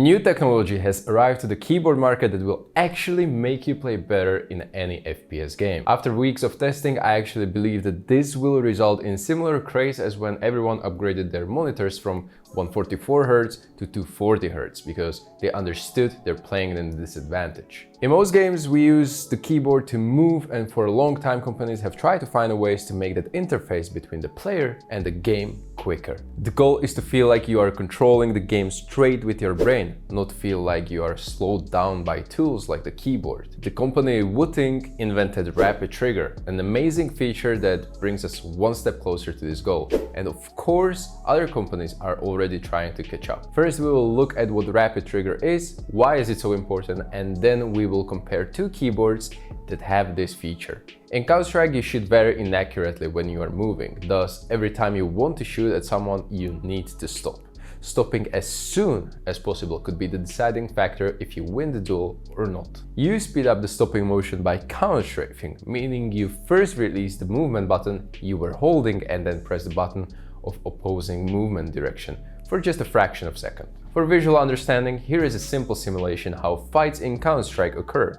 new technology has arrived to the keyboard market that will actually make you play better in any FPS game. After weeks of testing, I actually believe that this will result in similar craze as when everyone upgraded their monitors from 144Hz to 240Hz because they understood they're playing in a disadvantage. In most games, we use the keyboard to move, and for a long time companies have tried to find ways to make that interface between the player and the game quicker. The goal is to feel like you are controlling the game straight with your brain, not feel like you are slowed down by tools like the keyboard. The company Wooting invented Rapid Trigger, an amazing feature that brings us one step closer to this goal. And of course, other companies are already trying to catch up. First, we will look at what Rapid Trigger is, why is it so important, and then we will compare two keyboards that have this feature. In Counter-Strike, you shoot very inaccurately when you are moving. Thus, every time you want to shoot at someone, you need to stop. Stopping as soon as possible could be the deciding factor if you win the duel or not. You speed up the stopping motion by counter-strafing, meaning you first release the movement button you were holding and then press the button of opposing movement direction for just a fraction of a second. For visual understanding, here is a simple simulation how fights in Counter-Strike occur.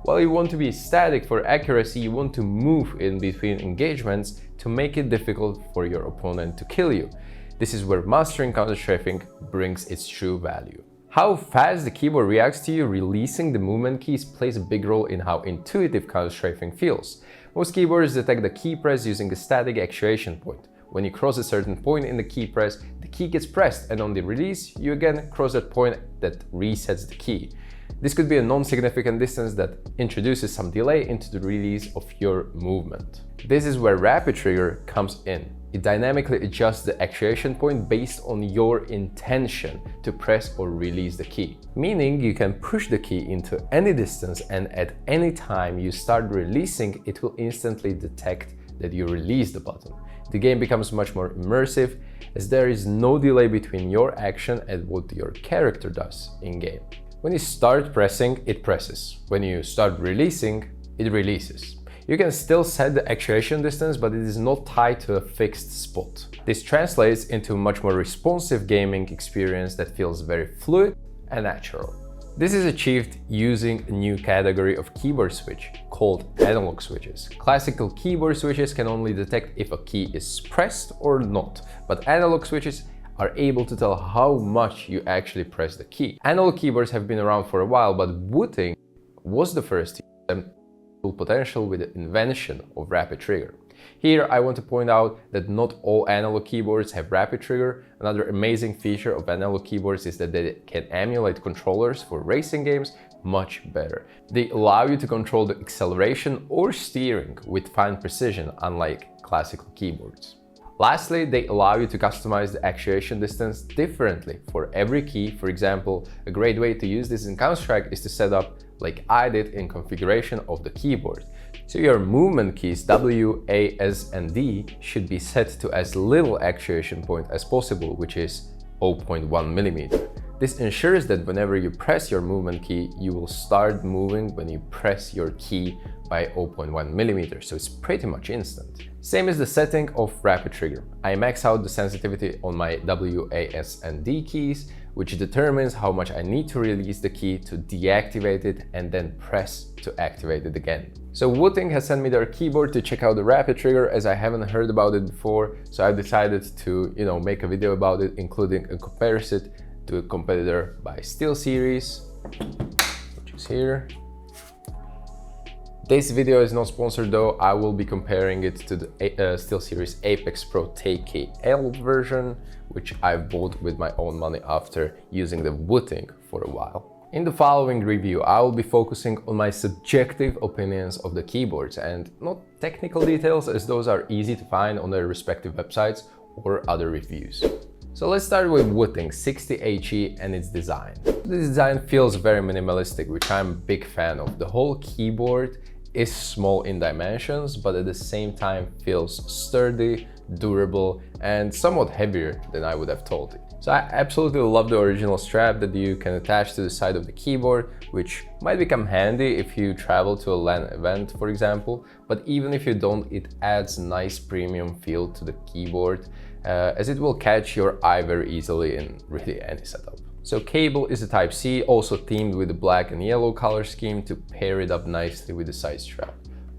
While you want to be static for accuracy, you want to move in between engagements to make it difficult for your opponent to kill you. This is where mastering counter-strafing brings its true value. How fast the keyboard reacts to you releasing the movement keys plays a big role in how intuitive counter-strafing feels. Most keyboards detect the key press using a static actuation point. When you cross a certain point in the key press, the key gets pressed, and on the release, you again cross that point that resets the key. This could be a non-significant distance that introduces some delay into the release of your movement. This is where Rapid Trigger comes in. It dynamically adjusts the actuation point based on your intention to press or release the key. Meaning you can push the key into any distance, and at any time you start releasing, it will instantly detect that you release the button. The game becomes much more immersive as there is no delay between your action and what your character does in-game. When you start pressing, it presses. When you start releasing, it releases. You can still set the actuation distance, but it is not tied to a fixed spot. This translates into a much more responsive gaming experience that feels very fluid and natural. This is achieved using a new category of keyboard switch called analog switches. Classical keyboard switches can only detect if a key is pressed or not, but analog switches are able to tell how much you actually press the key. Analog keyboards have been around for a while, but Wooting was the first to use them full potential with the invention of Rapid Trigger. Here I want to point out that not all analog keyboards have Rapid Trigger. Another amazing feature of analog keyboards is that they can emulate controllers for racing games much better. They allow you to control the acceleration or steering with fine precision, unlike classical keyboards. Lastly, they allow you to customize the actuation distance differently for every key. For example, a great way to use this in Counter-Strike is to set up like I did in configuration of the keyboard. So your movement keys W, A, S, and D should be set to as little actuation point as possible, which is 0.1 mm. This ensures that whenever you press your movement key, you will start moving when you press your key by 0.1 mm, so it's pretty much instant. Same as the setting of Rapid Trigger. I max out the sensitivity on my W, A, S, and D keys, which determines how much I need to release the key to deactivate it and then press to activate it again. So Wooting has sent me their keyboard to check out the Rapid Trigger, as I haven't heard about it before, so I decided to, make a video about it, including a comparison to a competitor by Steelseries, which is here. This video is not sponsored though. I will be comparing it to the Steelseries Apex Pro TKL version, which I bought with my own money after using the Wooting for a while. In the following review, I will be focusing on my subjective opinions of the keyboards and not technical details, as those are easy to find on their respective websites or other reviews. So let's start with Wooting 60HE and its design. The design feels very minimalistic, which I'm a big fan of. The whole keyboard is small in dimensions, but at the same time feels sturdy, durable, and somewhat heavier than I would have thought it. So I absolutely love the original strap that you can attach to the side of the keyboard, which might become handy if you travel to a LAN event, for example. But even if you don't, it adds a nice premium feel to the keyboard, as it will catch your eye very easily in really any setup. So cable is a Type-C, also themed with the black and yellow color scheme to pair it up nicely with the side strap.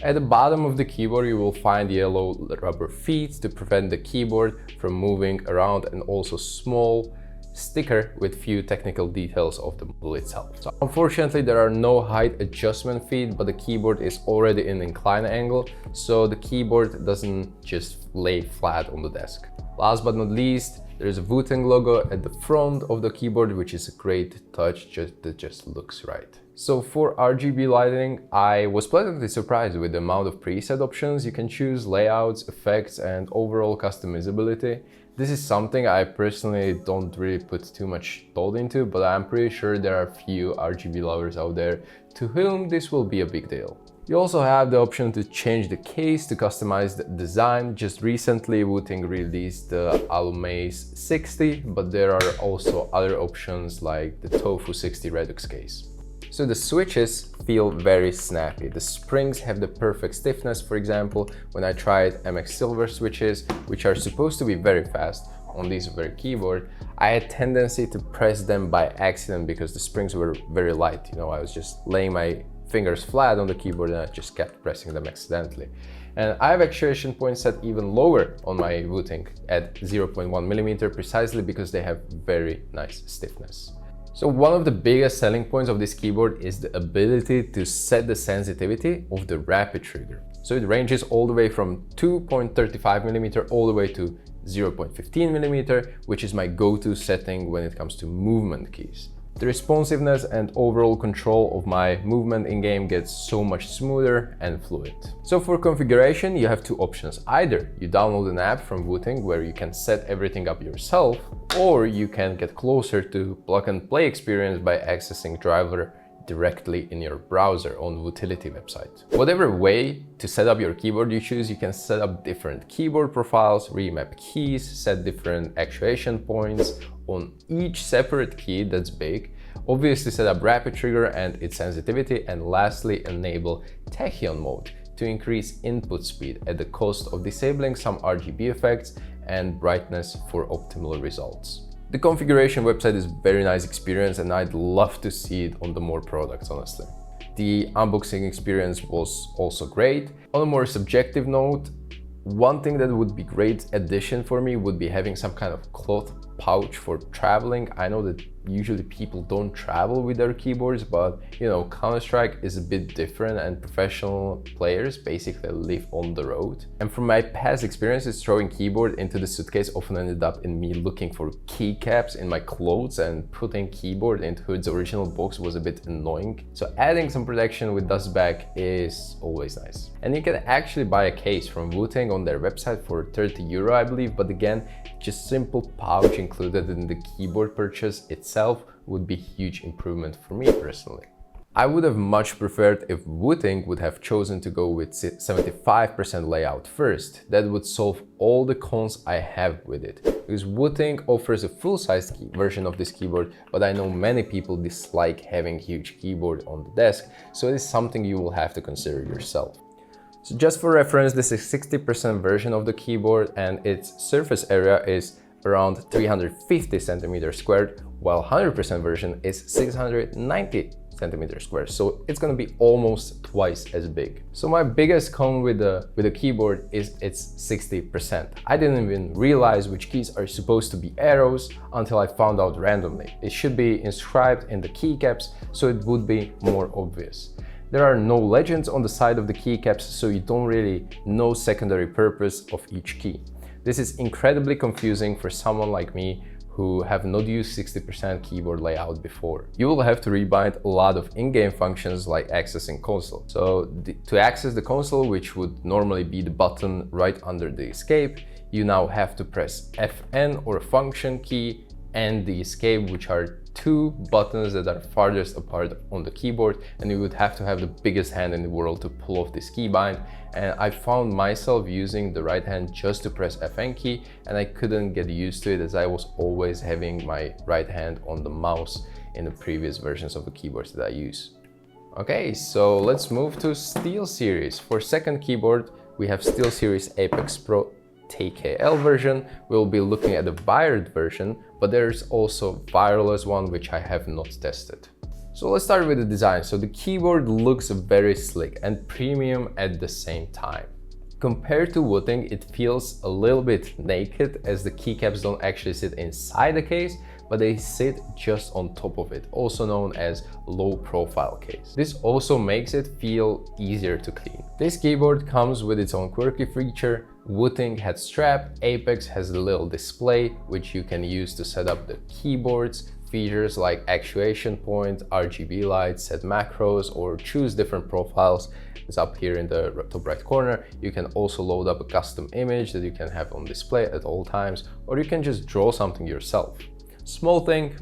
At the bottom of the keyboard you will find yellow rubber feet to prevent the keyboard from moving around, and also small sticker with few technical details of the model itself. So unfortunately there are no height adjustment feet, but the keyboard is already in incline angle, so the keyboard doesn't just lay flat on the desk. Last but not least, there's a Wooting logo at the front of the keyboard, which is a great touch that just looks right. So for RGB lighting, I was pleasantly surprised with the amount of preset options you can choose, layouts, effects, and overall customizability. This is something I personally don't really put too much thought into, but I'm pretty sure there are few RGB lovers out there to whom this will be a big deal. You also have the option to change the case to customize the design. Just recently Wooting released the Alumaze 60, but there are also other options like the Tofu 60 Redux case. So the switches feel very snappy. The springs have the perfect stiffness. For example, when I tried MX Silver switches, which are supposed to be very fast on this very keyboard, I had tendency to press them by accident because the springs were very light. You know, I was just laying my fingers flat on the keyboard and I just kept pressing them accidentally. And I have actuation points set even lower on my Wooting at 0.1 millimeter, precisely because they have very nice stiffness. So one of the biggest selling points of this keyboard is the ability to set the sensitivity of the rapid trigger. So it ranges all the way from 2.35 millimeter all the way to 0.15 millimeter, which is my go-to setting when it comes to movement keys. The responsiveness and overall control of my movement in-game gets so much smoother and fluid. So for configuration, you have two options. Either you download an app from Wooting where you can set everything up yourself, or you can get closer to plug-and-play experience by accessing driver directly in your browser on Wootility website. Whatever way to set up your keyboard you choose, you can set up different keyboard profiles, remap keys, set different actuation points on each separate key that's big, obviously set up rapid trigger and its sensitivity, and lastly enable tachyon mode to increase input speed at the cost of disabling some RGB effects and brightness for optimal results. The configuration website is a very nice experience and I'd love to see it on the more products, honestly. The unboxing experience was also great. On a more subjective note, one thing that would be great addition for me would be having some kind of cloth pouch for traveling. I know that usually people don't travel with their keyboards, but you know, Counter-Strike is a bit different and professional players basically live on the road. And from my past experiences, throwing keyboard into the suitcase often ended up in me looking for keycaps in my clothes, and putting keyboard into its original box was a bit annoying. So adding some protection with dust bag is always nice. And you can actually buy a case from Wooting on their website for 30 euro, I believe, but again, just simple pouch included in the keyboard purchase itself would be a huge improvement for me personally. I would have much preferred if Wooting would have chosen to go with 75% layout first. That would solve all the cons I have with it. Because Wooting offers a full-size version of this keyboard, but I know many people dislike having a huge keyboard on the desk, so it is something you will have to consider yourself. So just for reference, this is 60% version of the keyboard and its surface area is around 350 centimeters squared, while 100% version is 690 centimeters squared. So it's gonna be almost twice as big. So my biggest con with the keyboard is its 60%. I didn't even realize which keys are supposed to be arrows until I found out randomly. It should be inscribed in the keycaps, so it would be more obvious. There are no legends on the side of the keycaps, so you don't really know secondary purpose of each key. This is incredibly confusing for someone like me who have not used 60% keyboard layout before. You will have to rebind a lot of in-game functions like accessing console. So to access the console, which would normally be the button right under the escape, you now have to press FN or a function key and the escape, which are two buttons that are farthest apart on the keyboard, and you would have to have the biggest hand in the world to pull off this keybind. And I found myself using the right hand just to press FN key, and I couldn't get used to it as I was always having my right hand on the mouse in the previous versions of the keyboards that I use. Okay, so let's move to SteelSeries. For second keyboard, we have SteelSeries Apex Pro TKL version. We'll be looking at the wired version, but there's also wireless one, which I have not tested. So let's start with the design. So the keyboard looks very slick and premium at the same time. Compared to Wooting, it feels a little bit naked, as the keycaps don't actually sit inside the case, but they sit just on top of it, also known as low profile case. This also makes it feel easier to clean. This keyboard comes with its own quirky feature. Wooting had strap, Apeks has a little display which you can use to set up the keyboards. Features like actuation point, RGB lights, set macros, or choose different profiles is up here in the top right corner. You can also load up a custom image that you can have on display at all times, or you can just draw something yourself. Small thing,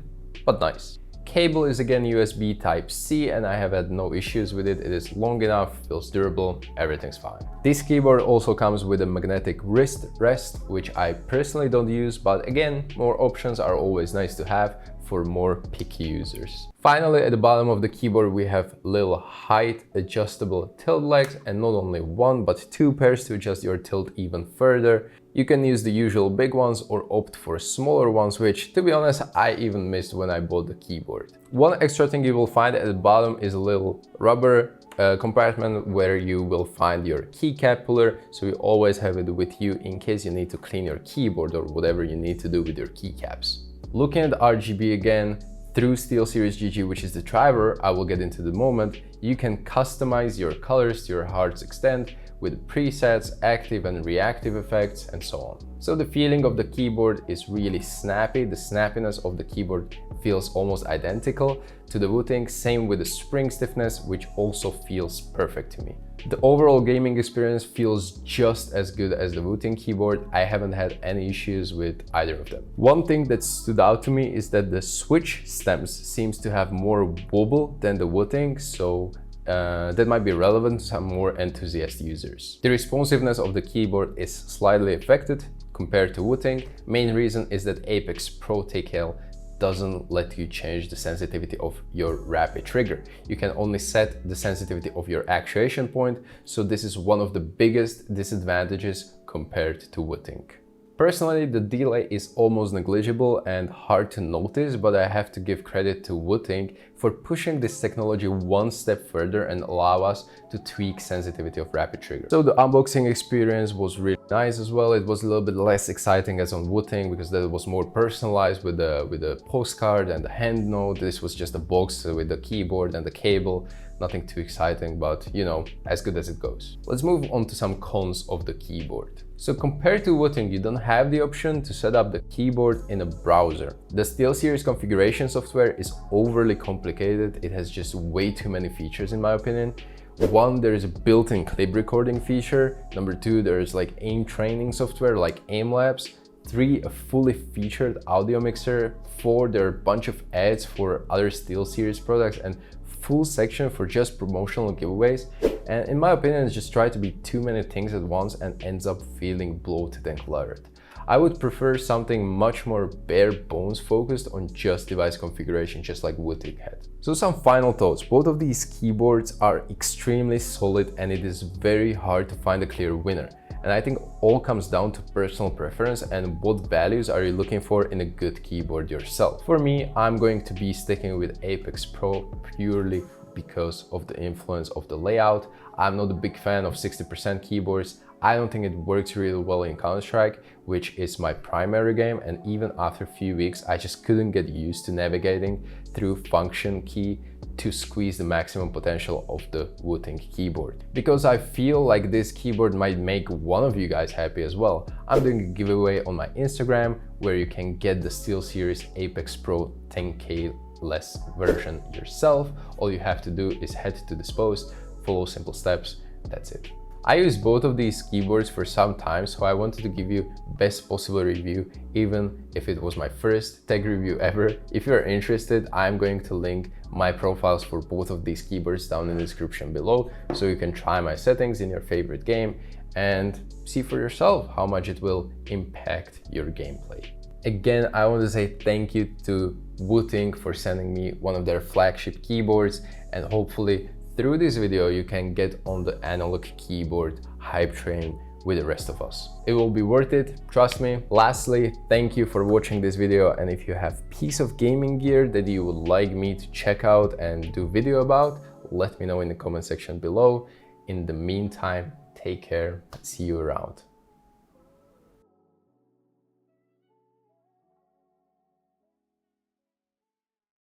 but nice. Cable is again USB Type-C, and I have had no issues with it. It is long enough, feels durable, everything's fine. This keyboard also comes with a magnetic wrist rest, which I personally don't use, but again, more options are always nice to have for more picky users. Finally, at the bottom of the keyboard, we have little height adjustable tilt legs, and not only one, but two pairs to adjust your tilt even further. You can use the usual big ones or opt for smaller ones, which, to be honest, I even missed when I bought the keyboard. One extra thing you will find at the bottom is a little rubber compartment where you will find your keycap puller, so you always have it with you in case you need to clean your keyboard or whatever you need to do with your keycaps. Looking at RGB again, through Steelseries GG, which is the driver I will get into the moment, you can customize your colors to your heart's extent with presets, active and reactive effects, and so on. So the feeling of the keyboard is really snappy. The snappiness of the keyboard feels almost identical to the Wooting, same with the spring stiffness, which also feels perfect to me. The overall gaming experience feels just as good as the Wooting keyboard. I haven't had any issues with either of them. One thing that stood out to me is that the switch stems seems to have more wobble than the Wooting, so that might be relevant to some more enthusiast users. The responsiveness of the keyboard is slightly affected compared to Wooting. Main reason is that Apex Pro TKL doesn't let you change the sensitivity of your rapid trigger. You can only set the sensitivity of your actuation point, so this is one of the biggest disadvantages compared to Wooting. Personally, the delay is almost negligible and hard to notice, but I have to give credit to Wooting for pushing this technology one step further and allow us to tweak sensitivity of rapid trigger. So the unboxing experience was really nice as well. It was a little bit less exciting as on Wooting because that was more personalized with the postcard and the hand note. This was just a box with the keyboard and the cable. Nothing too exciting, but you know, as good as it goes. Let's move on to some cons of the keyboard. So compared to Wooting, you don't have the option to set up the keyboard in a browser. The Steelseries configuration software is overly complicated. It has just way too many features in my opinion. One, there is a built-in clip recording feature. Number two, there is like aim training software like Aim Labs. 3, a fully featured audio mixer. 4, there are a bunch of ads for other Steelseries products, and full section for just promotional giveaways. And in my opinion, it's just try to be too many things at once and ends up feeling bloated and cluttered. I would prefer something much more bare bones focused on just device configuration, just like Wooting had. So some final thoughts. Both of these keyboards are extremely solid and it is very hard to find a clear winner. And I think all comes down to personal preference and what values are you looking for in a good keyboard yourself. For me, I'm going to be sticking with Apex Pro purely because of the influence of the layout. I'm not a big fan of 60% keyboards. I don't think it works really well in Counter-Strike, which is my primary game, and even after a few weeks I just couldn't get used to navigating through function key to squeeze the maximum potential of the Wooting keyboard. Because I feel like this keyboard might make one of you guys happy as well, I'm doing a giveaway on my Instagram where you can get the Steelseries Apex Pro 10K less version yourself. All you have to do is head to this post, follow simple steps, that's it. I use both of these keyboards for some time, so I wanted to give you best possible review, even if it was my first tech review ever. If you're interested, I'm going to link my profiles for both of these keyboards down in the description below, so you can try my settings in your favorite game and see for yourself how much it will impact your gameplay. Again, I want to say thank you to Wooting for sending me one of their flagship keyboards, and hopefully through this video you can get on the analog keyboard hype train with the rest of us. It will be worth it, trust me. Lastly, thank you for watching this video, and if you have piece of gaming gear that you would like me to check out and do video about, let me know in the comment section below. In the meantime, take care, see you around.